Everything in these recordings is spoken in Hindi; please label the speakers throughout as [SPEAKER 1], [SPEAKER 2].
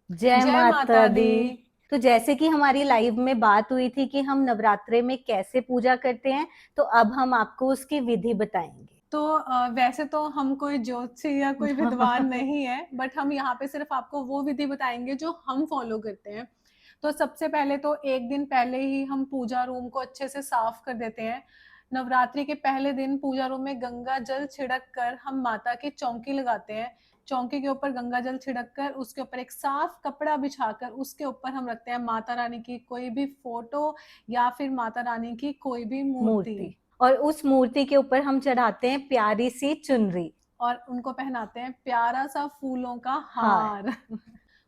[SPEAKER 1] जय
[SPEAKER 2] जय
[SPEAKER 1] माता
[SPEAKER 2] माता
[SPEAKER 1] दी।
[SPEAKER 2] दी।
[SPEAKER 1] तो जैसे कि हमारी लाइव में बात हुई थी कि हम नवरात्रे में कैसे पूजा करते हैं, तो अब हम आपको उसकी विधि बताएंगे।
[SPEAKER 2] तो वैसे तो हम कोई ज्योतिषी या कोई विद्वान नहीं है, बट हम यहाँ पे सिर्फ आपको वो विधि बताएंगे जो हम फॉलो करते हैं। तो सबसे पहले तो एक दिन पहले ही हम पूजा रूम को अच्छे से साफ कर देते हैं। नवरात्रि के पहले दिन पूजा रूम में गंगा जल छिड़क कर हम माता की चौकी लगाते हैं। चौकी के ऊपर गंगा जल छिड़क कर उसके ऊपर एक साफ कपड़ा बिछाकर उसके ऊपर हम रखते हैं माता रानी की कोई भी फोटो या फिर माता रानी की कोई भी मूर्ति।
[SPEAKER 1] मूर्ति। और उस मूर्ति के ऊपर हम चढ़ाते हैं प्यारी सी चुनरी।
[SPEAKER 2] और उनको पहनाते हैं प्यारा सा फूलों का
[SPEAKER 1] हार।
[SPEAKER 2] हार।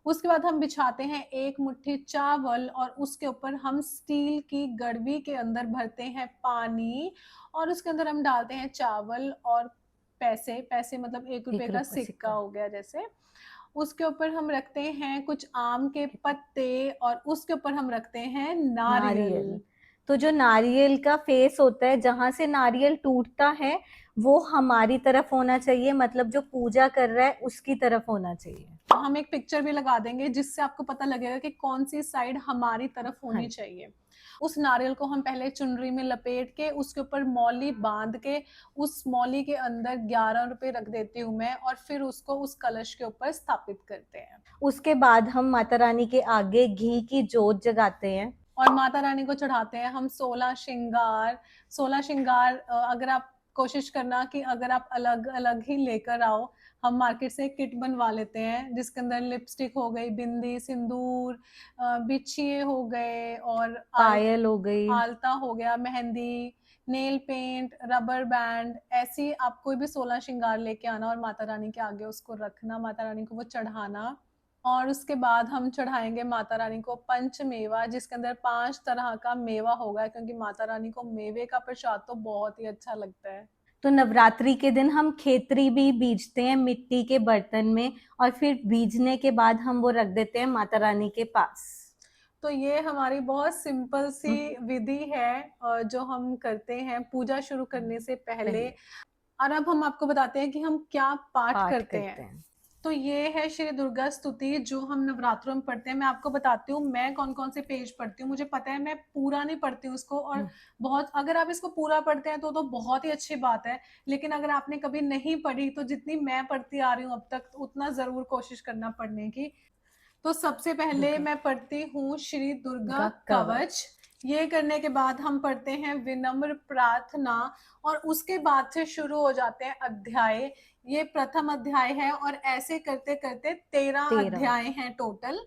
[SPEAKER 2] उसके बाद हम बिछाते हैं एक मुट्ठी चावल और उसके ऊपर हम स्टील की गड़वी के अंदर भरते हैं पानी और उसके अंदर हम डालते हैं चावल और पैसे। पैसे मतलब 1 रुपए
[SPEAKER 1] एक
[SPEAKER 2] का
[SPEAKER 1] रुपया
[SPEAKER 2] सिक्का
[SPEAKER 1] सिक्का।
[SPEAKER 2] हो गया जैसे। उसके ऊपर हम रखते हैं कुछ आम के पत्ते और उसके ऊपर हम रखते हैं नारियल।
[SPEAKER 1] नारियल। तो जो नारियल का फेस होता है, जहां से नारियल टूटता है, वो हमारी तरफ होना चाहिए, मतलब जो पूजा कर रहा है उसकी तरफ होना चाहिए।
[SPEAKER 2] हम एक पिक्चर भी लगा देंगे जिससे आपको पता लगेगा कि कौन सी साइड हमारी तरफ
[SPEAKER 1] हाँ
[SPEAKER 2] होनी
[SPEAKER 1] जी।
[SPEAKER 2] चाहिए। उस नारियल को हम पहले चुनरी में लपेट के उसके ऊपर मौली बांध के उस मौली के अंदर 11 रुपए रख देती हूँ मैं और फिर उसको उस कलश के ऊपर स्थापित करते हैं।
[SPEAKER 1] उसके बाद हम माता रानी के आगे घी की जोत जगाते हैं।
[SPEAKER 2] और माता रानी को चढ़ाते हैं हम 16 श्रृंगार। 16 श्रृंगार अगर आप कोशिश करना कि अगर आप अलग अलग ही लेकर आओ। हम मार्केट से किट बनवा लेते हैं जिसके अंदर लिपस्टिक हो गई, बिंदी, सिंदूर, बिछिए हो गए और
[SPEAKER 1] पायल हो गई।
[SPEAKER 2] आलता हो गया, mehndi, nail paint, rubber band. ऐसी आप कोई भी 16 श्रृंगार लेके आना और माता रानी के आगे उसको रखना, माता रानी को वो चढ़ाना। और उसके बाद हम चढ़ाएंगे माता रानी को पंचमेवा जिसके अंदर 5 तरह का मेवा होगा क्योंकि माता रानी को मेवे का प्रसाद तो बहुत ही अच्छा लगता है।
[SPEAKER 1] तो नवरात्रि के दिन हम खेतरी भी बीजते हैं मिट्टी के बर्तन में, और फिर बीजने के बाद हम वो रख देते हैं माता रानी के पास।
[SPEAKER 2] तो ये हमारी बहुत सिंपल सी विधि है जो हम करते हैं पूजा शुरू करने से पहले।
[SPEAKER 1] पहले
[SPEAKER 2] और अब हम आपको बताते हैं कि हम क्या पाठ
[SPEAKER 1] पाठ
[SPEAKER 2] करते हैं।
[SPEAKER 1] करते हैं।
[SPEAKER 2] तो ये है श्री दुर्गा स्तुति जो हम नवरात्रों में पढ़ते हैं। मैं आपको बताती हूँ मैं कौन कौन से पेज पढ़ती हूँ। मुझे पता है मैं पूरा नहीं पढ़ती हूँ उसको, और बहुत अगर आप इसको पूरा पढ़ते हैं तो बहुत ही अच्छी बात है। लेकिन अगर आपने कभी नहीं पढ़ी तो जितनी मैं पढ़ती आ रही हूँ अब तक उतना जरूर कोशिश करना पढ़ने की। तो सबसे पहले
[SPEAKER 1] दुर्गा
[SPEAKER 2] मैं पढ़ती हूँ श्री दुर्गा
[SPEAKER 1] दुर्गा कवच।
[SPEAKER 2] कवच। ये करने के बाद हम पढ़ते हैं विनम्र प्रार्थना और उसके बाद से शुरू हो जाते हैं अध्याय। ये प्रथम अध्याय है और ऐसे करते करते 13
[SPEAKER 1] 13।
[SPEAKER 2] अध्याय हैं टोटल।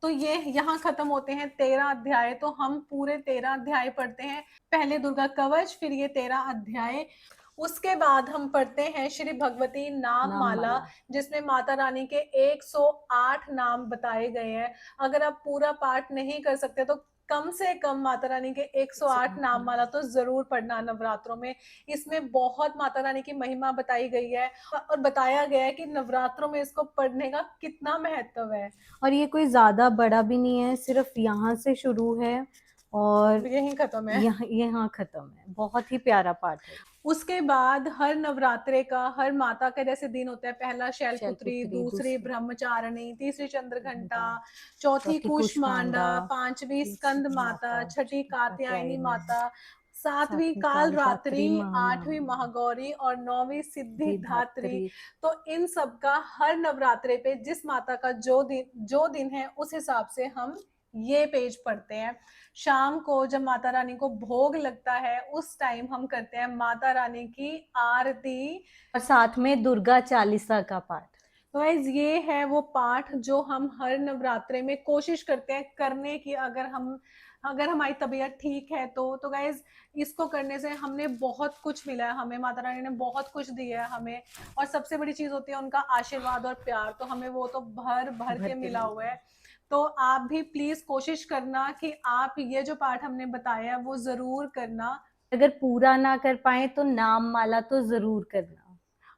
[SPEAKER 2] तो ये यहाँ खत्म होते हैं 13 अध्याय। तो हम पूरे 13 अध्याय पढ़ते हैं। पहले दुर्गा कवच फिर ये 13 अध्याय। उसके बाद हम पढ़ते हैं श्री भगवती नाम
[SPEAKER 1] नाम
[SPEAKER 2] माला
[SPEAKER 1] माला।
[SPEAKER 2] जिसमें माता रानी के 108 नाम बताए गए हैं। अगर आप पूरा पाठ नहीं कर सकते तो कम से कम माता रानी के 108 नाम माला तो जरूर पढ़ना नवरात्रों में। इसमें बहुत माता रानी की महिमा बताई गई है और बताया गया है कि नवरात्रों में इसको पढ़ने का कितना महत्व है।
[SPEAKER 1] और ये कोई ज्यादा बड़ा भी नहीं है, सिर्फ यहाँ से शुरू है और
[SPEAKER 2] यही खत्म है।
[SPEAKER 1] यहाँ खत्म है। बहुत ही प्यारा पाठ है।
[SPEAKER 2] उसके बाद हर नवरात्रे का हर माता का जैसे दिन होता है। पहला शैलपुत्री,
[SPEAKER 1] शैलपुत्री,
[SPEAKER 2] दूसरी
[SPEAKER 1] दूसरी
[SPEAKER 2] ब्रह्मचारिणी, तीसरी चंद्रघंटा,
[SPEAKER 1] घंटा,
[SPEAKER 2] चौथी
[SPEAKER 1] चौथी
[SPEAKER 2] कूष्मांडा,
[SPEAKER 1] कुष्मांडा,
[SPEAKER 2] पांचवी स्कंद
[SPEAKER 1] तीसरी
[SPEAKER 2] माता,
[SPEAKER 1] माता,
[SPEAKER 2] छठी
[SPEAKER 1] छठी
[SPEAKER 2] कात्यायनी
[SPEAKER 1] कात्यायनी,
[SPEAKER 2] माता, सातवीं
[SPEAKER 1] सातवीं
[SPEAKER 2] काल
[SPEAKER 1] काल
[SPEAKER 2] रात्रि,
[SPEAKER 1] रात्रि
[SPEAKER 2] आठवीं महागौरी और नौवीं सिद्धिधात्री।
[SPEAKER 1] सिद्धिदात्री।
[SPEAKER 2] तो इन सब का हर नवरात्रे पे जिस माता का जो दिन है उस हिसाब से हम ये पेज पढ़ते हैं। शाम को जब माता रानी को भोग लगता है उस टाइम हम करते हैं माता रानी की आरती।
[SPEAKER 1] और साथ में दुर्गा चालीसा का पाठ।
[SPEAKER 2] तो गाइज ये है वो पाठ जो हम हर नवरात्रे में कोशिश करते हैं करने की। अगर हमारी तबीयत ठीक है तो गाइज इसको करने से हमने बहुत कुछ मिला है। हमें माता रानी ने बहुत कुछ दिया है हमें। और सबसे बड़ी चीज होती है उनका आशीर्वाद और प्यार। तो हमें वो तो भर भर
[SPEAKER 1] भर
[SPEAKER 2] के
[SPEAKER 1] के
[SPEAKER 2] मिला
[SPEAKER 1] मिल
[SPEAKER 2] हुआ
[SPEAKER 1] गया।
[SPEAKER 2] है। तो आप भी प्लीज कोशिश करना कि आप ये जो पाठ हमने बताया है वो जरूर करना।
[SPEAKER 1] अगर पूरा ना कर पाए तो नाम माला तो जरूर करना।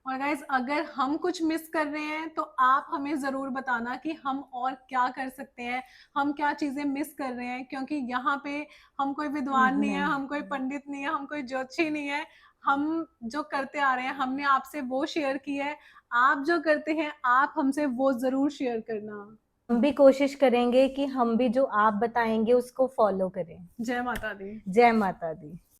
[SPEAKER 2] और गाइज अगर हम कुछ मिस कर रहे हैं तो आप हमें जरूर बताना कि हम और क्या कर सकते हैं, हम क्या चीजें मिस कर रहे हैं। क्योंकि यहाँ पे हम कोई विद्वान नहीं है,
[SPEAKER 1] नहीं।
[SPEAKER 2] हम कोई पंडित नहीं है, हम कोई ज्योतिषी नहीं है। हम जो करते आ रहे हैं हमने आपसे वो शेयर किया है। आप जो करते हैं आप हमसे वो जरूर शेयर करना।
[SPEAKER 1] हम भी कोशिश करेंगे कि हम भी जो आप बताएंगे उसको फॉलो करें।
[SPEAKER 2] जय माता दी।
[SPEAKER 1] जय माता दी।